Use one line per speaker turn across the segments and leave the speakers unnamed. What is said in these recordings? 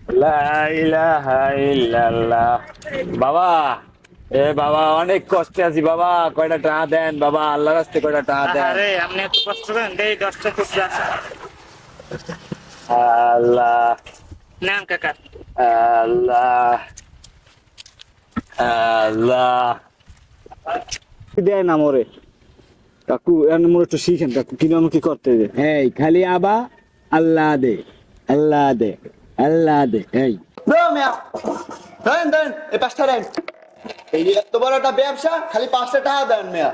লা ইলাহা ইল্লাল্লাহ। বাবা, বাবা, অনেক কষ্টে আছি বাবা, কয়টা টাকা দেন বাবা, আল্লাহর রাস্তে কয়টা টাকা দেন।
আরে আপনি এত কষ্ট করেন, দেই 10টা খুচরা আছে।
আল্লাহ,
নেন কাকা।
আল্লাহ, আল্লাহ। দেয় না মোরে কাকু, এর মোরে একটু শিখেন কাকু, কিরম কি করতে দে। এই খালি আবা, আল্লাহ দে, আল্লাহ দে, আল্লাহ দে। এই
দাও মিয়া, দেন দেন, এই 5টা দেন। এই এত বড় একটা ব্যবসা, খালি 5টা টাকা দেন মিয়া।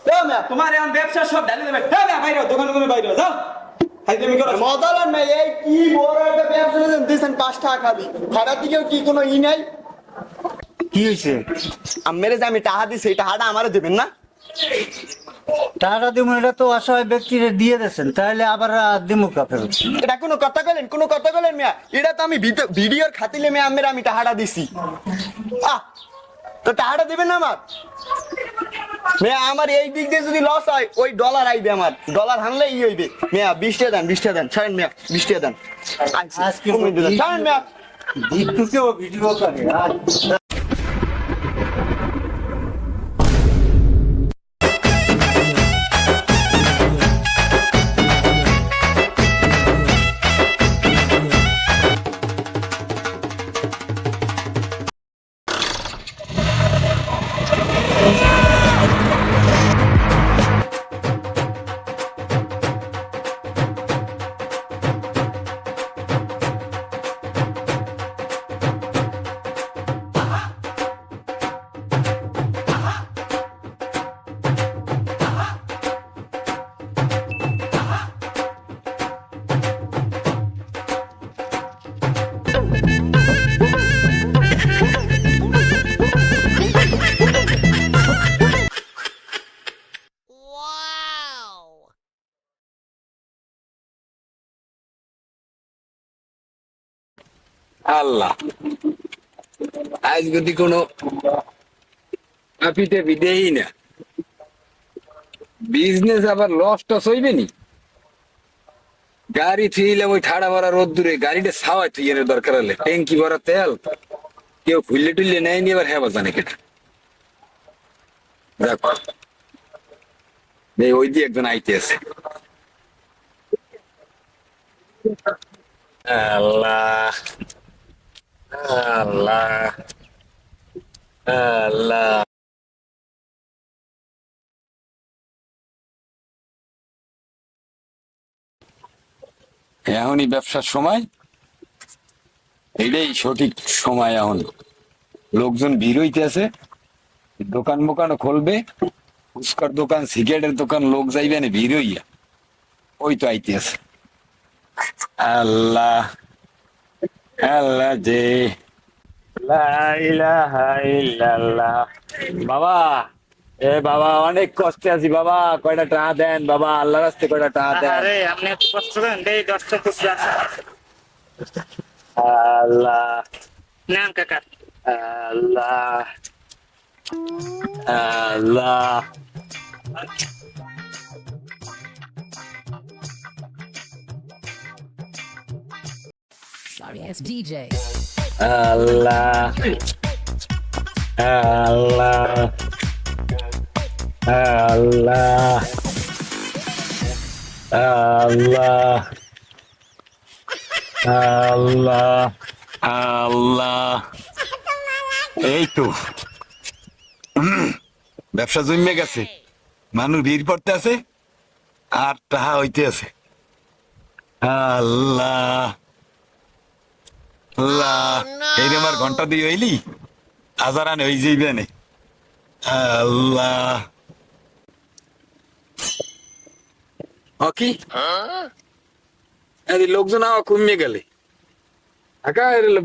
দাও মিয়া,
তোমার এখন ব্যবসা সব ঢালি দেবে। হ্যাঁ না, বাইরে দোকান দোকানে বাইরে যাও। হাইজলামি করো।
মজা নেন না, এই কি বড় একটা ব্যবসা দিয়েছেন 5 টাকা খালি। খারাপ দিকেও কি কোনো নাই?
কি হয়েছে?
আমেরে যে আমি টাকা দিছি, এই টাকাটা আমারে দেবেন না?
টাকা দিমু, এটা তো অসহায় ব্যক্তিরে দিয়ে দিয়েছেন, তাহলে আবার দিমু কা ফেরত?
এটা কোনো কথা কইলেন, কোনো কথা কইলেন মিয়া? এটা তো আমি ভিডিওর খাতিলে মিয়া আমেরে আমি টাকাটা দিছি। আহ, তো টাকাটা দিবেন না আমার? মিয়া আমার এই দিক দিয়ে যদি লস হয়, ওই ডলার আইবে, আমার ডলার হানলে হইবে। মিয়া 20 টাকা দেন, 20 টাকা দেন, ছাড়েন মিয়া, 20 টাকা দেন।
আজকে
কমিয়ে দিলেন, ছাড়েন মিয়া।
ভিডিও ভিডিও করে
আল্লাহ, আজ যদি কোনো আপিতে বিদেই না, বিজনেস আবার লস টস হইবে নি। গাড়ি থুইলাম ওই ঠাড়া ভরা রোদ দূরে, গাড়িটা সাওয়াই থুই এনে দরকার হলে, ট্যাঙ্কি ভরা তেল কেউ খুললে টুললে নেয়নি, এবার হ্যাঁ জানে কেটে। দেখো এই ওই দিয়ে একজন আইতে আছে। আল্লাহ, আল্লাহ, আল্লাহ। এখনই ব্যবসার সময়, এটাই সঠিক সময়। এখন লোকজন ভিড় হইতেছে, দোকান মোকানও খুলবে, ফুচকার দোকান, সিগারেটের দোকান, লোক যাইবে না ভিড় হইয়া, ওই তো আইতে আছে। আল্লাহ, আল্লাহ যে লা ইলাহা ইল্লাল্লাহ। বাবা, বাবা, অনেক কষ্টে আছি বাবা, কয়টা টাকা দেন বাবা, আল্লাহর রাস্তে কয়টা টাকা দেন।
আরে আপনি এত কষ্ট করেন, দেই 10টা খুচরা আছে।
আল্লাহ,
নেন কাকা।
আল্লাহ, আল্লাহ।
Sorry ass DJ.
আল্লাহ, আল্লাহ, আল্লাহ, আল্লাহ, আল্লাহ, আল্লাহ। এই তো ব্যবসা জমে গেছে, মানুষ ভিড় পড়তে আছে আর টাহা হইতে আছে। আল্লাহ, আল্লাহ, এই রে আমার ঘন্টা দিয়ে হইলি হাজার আনে হয়ে যাইবে নে। আল্লাহ, কি লোকজন আবার কমিয়ে গেলে,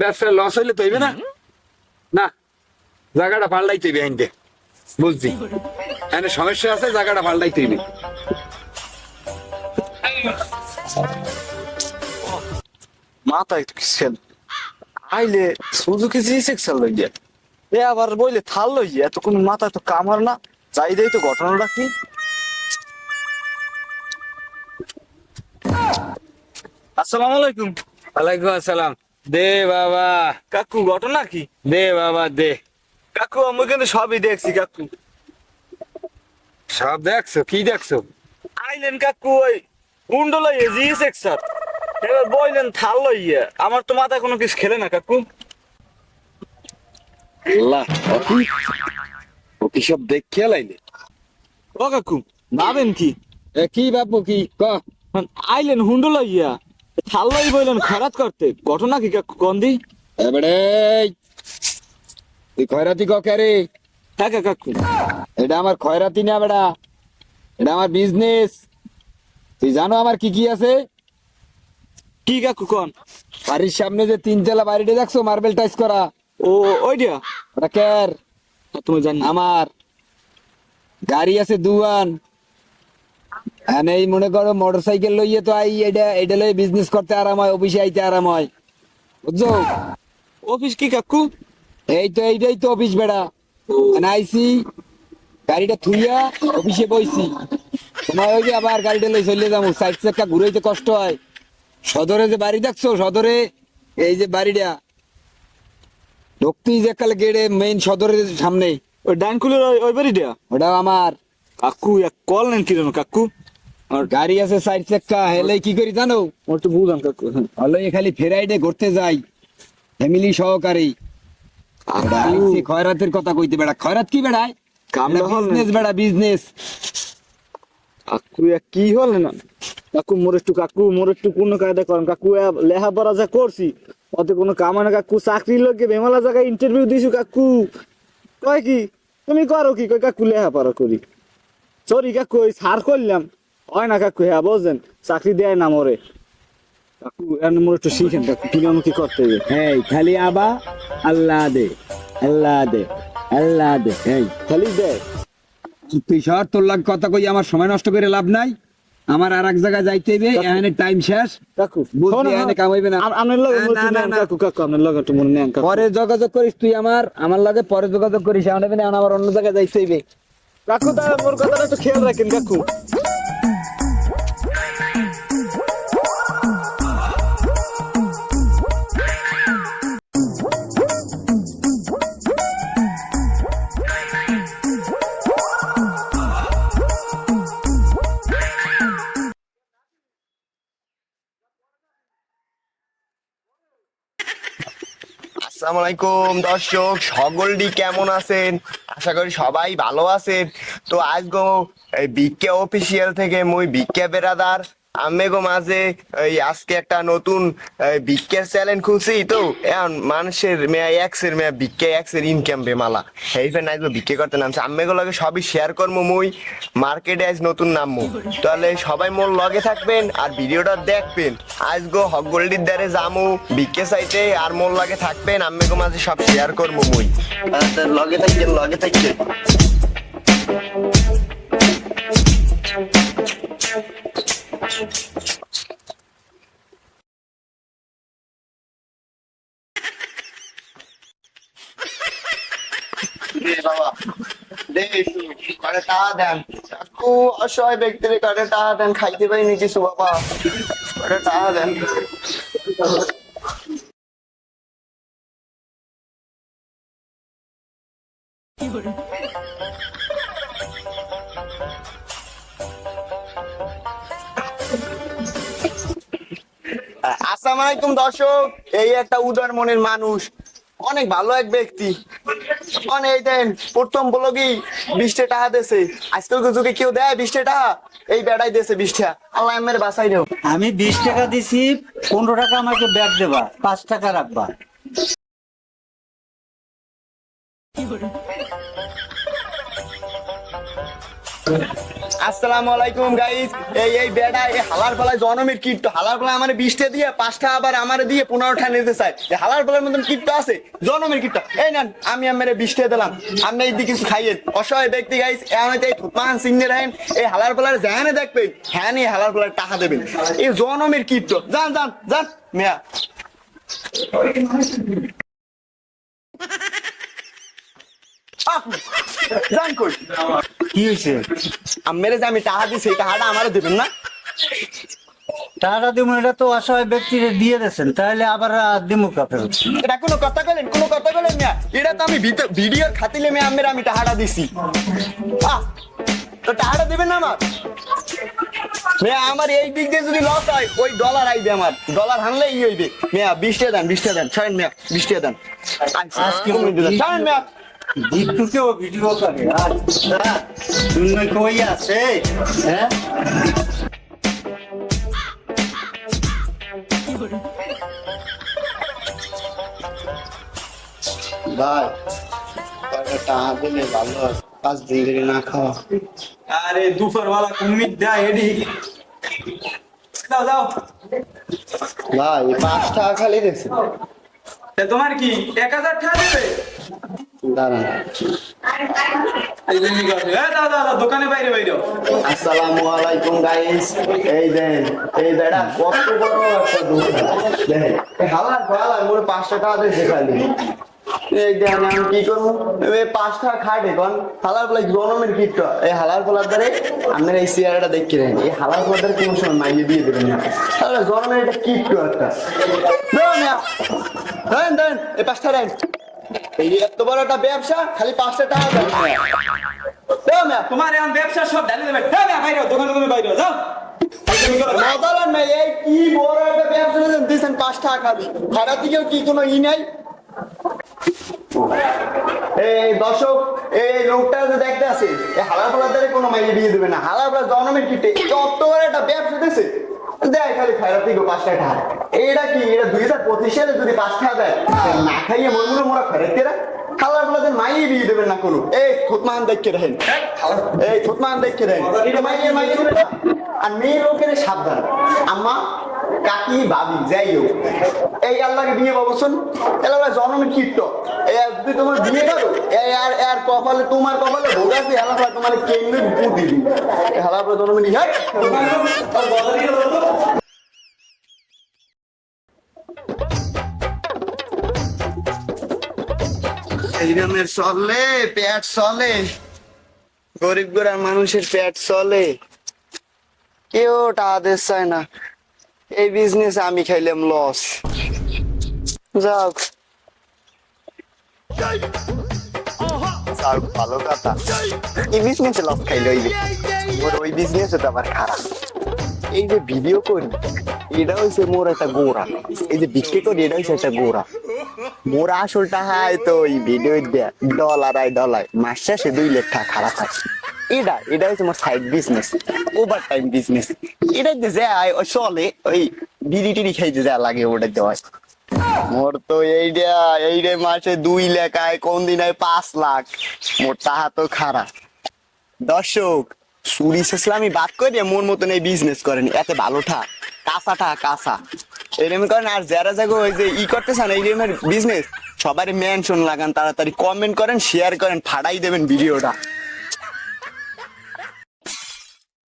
ব্যবসায় লস হইলে তো হইবে না, না জায়গাটা পাল্টাইতে হইবে। আইনতে বুঝছি এখানে সমস্যা আছে, জায়গাটা পাল্টাইতে হইবে।
মাথায় কিছু আইলে সুজুকি জি6 লইয়া, এ আবার বইলে থাল লইয়া, এত কোন মাথায় তো কামার না। যাই দেই তো ঘটনাটা কি।
আসসালামু আলাইকুম।
ওয়ালাইকুম আসসালাম। দে বাবা,
কাকু ঘটনা কি?
দে বাবা দে।
কাকু আমি কিন্তু সবই দেখছি কাকু।
সব দেখছো? কি দেখছো?
আইলেন কাকু ওই গুন্ড লইয়ে জিএস স্যার, এবার বইলেন থাল লইয়ে, আমার তো মাথায় কোনো কিছু খেলে না কাকু।
আল্লাহ, ও কি সব দেখিয়ে লাইলে?
ও কাকু ভাবেন কি?
কি বাপু, কি ক?
আইলেন হুন্ডো লইয়া, থাল লই বইলেন খরাত করতে, ঘটনা কি কাকু কন্দি?
এবারে তুই খয়রাতি কে রে?
হ্যাঁ কাকু।
এটা আমার খয়রাতি না বেটা, এটা আমার বিজনেস। তুই জানো আমার কি কি আছে?
কি কাকু কন?
বাড়ির সামনে যে 3 তলা বাড়িটা দেখছো, মার্বেল টাইস করা,
ও ওইটা
ওটা কার?
তুমি জান
আমার। গাড়ি আছে দুয়ান, আর এই মনে করো মোটরসাইকেল লইয়ে তো আই, এটা লইয়ে বিজনেস করতে আরাম হয়, অফিসে আইতে আরাম হয়, বুঝছো?
অফিস কি কাকু?
এইটাই তো অফিস বেড়া। আইসি গাড়িটা থুইয়া অফিসে বইছি, তোমার ওই যে আবার গাড়িটা লই চলে যাবো, 4 চাকা ঘুরাইতে কষ্ট হয়। সদরে যে বাড়ি দেখছো, সদরে এই যে বাড়িটা ঢুকতেই যে কালে গেড়ে মেইন সদরের সামনে,
ওই ডানকুলের ওই বাড়িটা?
ওটা আমার।
কাকু এক কল নেন কিরণ কাকু?
আর গাড়ি আছে 4 চাকা, হেলে কি করি জানো?
ওর তো বুঝলাম কাকু।
হলো খালি ফেরাইডে ঘুরতে যাই ফ্যামিলি সহকারে। খয়রাতের কথা কইতে বেড়া, খয়রাত কি বেড়ায়?
কামলা হল
বিজনেস বেড়া, বিজনেস।
কাকু কি হল না কাকু? মোর একটু কোনো কায়দা করেন কাকু। লেখাপড়া যা করছি অত কোনো কামে না কাকু। চাকরির লোকে বেমালা জায়গায় ইন্টারভিউ দিছু কাকু। কয় কি তুমি করো কি? কয় কাকু লেখাপড়া করি। সরি কাকু, ওই সার করলাম হয় না কাকু। হ্যাঁ বোঝেন, চাকরি দেয় না মরে কাকু। মোর একটু শিখেন কাকু, কি কি করতে হবে।
এই খালি আবা আল্লাহ দে, আল্লাহ দে, আল্লাহ দে, এই
খালি দেয়।
তুই শহর তোর লাগ কথা কই, আমার সময় নষ্ট করে লাভ নাই। আমার আর এক জায়গায় যাইতে হবে, এখানে টাইম শেষ।
কাকু
বুঝলি, এখানে কামাইবে না।
আপনার লগে
না, না, না।
কাকু, কাকু আপনার লগে একটু মনে নেন কাকু।
পরে যোগাযোগ করিস তুই, আমার লাগে পরে যোগাযোগ করিস। এখন আমার অন্য জায়গায় যাইতে হইবে।
কাকু তাহলে মোর কথাটা একটু খেয়াল রাখেন কাকু।
আসসালামু আলাইকুম দর্শক, সকলটি কেমন আছেন? আশা করি সবাই ভালো আছেন। তো আজগো এই বিকে অফিসিয়াল থেকে মুই বিকে বেরাদার আমেগো মাঝে এই আজকে একটা নতুন বিকের চ্যালেঞ্জ খুলছি। তো এখন মানুষের মেয়া এক্সের মেয়া বিকে এক্সের ইনকাম বেমালা এই ফের নাইজো বিকে করতে নামছে। আমেগো লগে সবই শেয়ার করবো, মুই মার্কেটে আজ নতুন নামবো। তাহলে সবাই মোর লগে থাকবেন আর ভিডিওটা দেখবেন। আজগো হকগোল্ডির দ্বারে জামু বিকে সাইটে আর মোর লগে থাকবেন। আমেগো মাঝে সব শেয়ার করবো মুই, লগে থাকবেন, লগে থাকবেন। বাবা দে করে টাকা দেন কাকু, অসহায় ব্যক্তির করে টাকা দেন, খাইতে পারি নি কিছু বাবা, করে টাকা দেন। আসসালামু আলাইকুম দর্শক, এই একটা উদার মনের মানুষ, অনেক ভালো এক ব্যক্তি। অনেক দেন প্রথম ব্লগই 20 টাকা দেছে। আজকাল যুগে কেউ দেয় 20 টাকা? এই বেড়াই দেছে 20 টাকা। আল্লাহ আমার বাসাই দেও।
আমি 20 টাকা দিছি, 15 টাকা আমাকে ব্যাগ দেবা, 5 টাকা রাখবা।
আসসালামু আলাইকুম গাইস, এই বেড়া এই হালার পালায় জনমের কীট। হালার পালায় আমার 20 টাকা দিয়ে 5 টাকা আবার আমারে দিয়ে 15 টাকা নিতে চাই। এই হালার পালার মতন কীট আছে, জনমের কীট। এই নেন, আমি আমার 20 টাকা দিলাম, আপনি এই দিকে কিছু খাইয়েন। অসহায় ব্যক্তি গাইস, এমন এই থুতমান সিংহে রাখেন। এই হালার পালার যেখানে দেখবেন হ্যাঁ এই হালার পালার টাকা দেবেন। এই জনমের কীট, যান যান যান মিয়া। যান কই?
কি হয়েছে?
আমেরে যে আমি টাকা দিই সেই টাকাটা আমারও দেবেন না?
টাকাটা দিব এটা তো অসহায় ব্যক্তিরে দিয়ে দিয়েছেন, তাহলে আবার দিমু কা ফেরত?
এটা কোনো কথা বলেন মিয়া? এটা তো আমি ভিডিওর খাতিলে মেয়ে আমি টাকাটা দিছি। তো টাকাটা দিবেন না আমার? মেয়া আমার এই দিক দিয়ে যদি লস হয় ওই ডলার আইবে, আমার ডলার হানলে ই হইবে। মেয়া 20 টাকা দেন ছাড়েন মেয়া, 20 টাকা দেন
আজকে
ছাড়েন মেয়া।
বিদ্যুতেও ভিডিও করে আচ্ছা শূন্য কই আছে হ্যাঁ?
ভাই টাকা দিলে ভালো হয়, 5 দিন ধরে না খাওয়া।
আরে দুপুর वाला কুমির দা এডি দাও দাও।
ভাই 5 টাকা খালি দিয়েছে।
তোমার কি 1000 টাকা দেবে?
দাঁড়ান।
এই যে নিগা দাও দাও দাও, দোকানে বাইরে বাইরে।
আসসালামু আলাইকুম গাইস। এই দেন এই বেড়া কত বড় একটা দোকান দেখেন। এই হালার ভালা মোর 5 টাকা দিয়েছে খালি। এই দেন আমি কি করব? এই 5 টাকা খাটে কোন হালার বলে গরমের কিট। এই হালার বলার ধরে আপনারা এই চেয়ারটা দেখতে দেন। এই হালার বলার ধরে কোন সময় মাইয়ে দিয়ে দেবেন না। তাহলে গরমের এটা কিট একটা দেন না। দেন এই 5 টাকা দেন। এই এত বড় একটা ব্যবসা খালি 5 টাকা দেন না। দেন না।
তোমার এখন ব্যবসা সব ঢালে দেবে। হ্যাঁ বাইরে দোকানে তুমি বাইরে যাও।
মজালান ভাই এই কি বড় একটা ব্যবসা দিয়েছেন 5 টাকা খালি। খারাপ দিকেও কি কোনো ই নাই? এই দর্শক এই লোকটা যে দেখতে আছে এই হালার পালাদারে কোনো মাইয়ে দিয়ে দেবে না। হালার পালা জন্মের কিটে কত বড় একটা ব্যবসা দিয়েছে। দেয় খালি খারাপ দিকে 5 টাকা। এইটা কি এটা 2025 সালে যদি 5 টাকা দেয় না খাইয়ে মনগুলো মোরা খরচ করে খালার পালাদের মাইয়ে দিয়ে দেবেন না কোনো। এই থুতমান দেখে রাখেন, এই থুতমান দেখে রাখেন। এটা মাইয়ে দেবে না। আর মেয়ে লোকের সাবধান আম্মা কাকি ভাবি যাই হোক এই আল্লাহকে বিয়ে বাবুসন এলাকা জন্মের কীর্ত যদি তোমার বিয়ে করো আর কপালে তোমার কপালে ভোগ আছে এলাকা তোমার কেন্দ্রে বুট দিবি হেলা জন্মের হ্যাঁ। এই রকমের চলে পেট চলে, গরিব গোড়ার মানুষের পেট চলে, কেউ টাকা দিতে চায় না। এই বিজনেস আমি খাইলাম লস। যাক ভালো কথা, এই বিজনেসে লস খাইলে হইবে, ওই বিজনেসে তো আবার খারাপ। এই যে ভিডিও করি এটা হইছে মোর একটা গোড়া, এই যে বিক্রি করি এটা হইছে একটা গোড়া। মোর আসল টাকা তো ওই ভিডিও দেয়া ডলার মাস শেষে 2 লাখ টাকা খারাপ হয়। এটা হচ্ছে আমার side business, over time business. এটা যায় ওই চলে ওই বিড়ি টিড়ি খাইতে যা লাগে ওটা দেওয়া। মোর তো এইটা মাসে 2 লাখ আয়, কোন দিন আয় 5 লাখ। মোর টাকা তো খারাপ। দর্শক সুরি ইসলামী বাদ করে মোর মতন এই বিজনেস করেন, এত ভালো কাঁচা এরকম করেন। আর যারা জাগো ওই যে করতেছেন এই বিজনেস সবারই মেনশন লাগান, তাড়াতাড়ি কমেন্ট করেন, শেয়ার করেন, ফাড়াই দেবেন ভিডিওটা।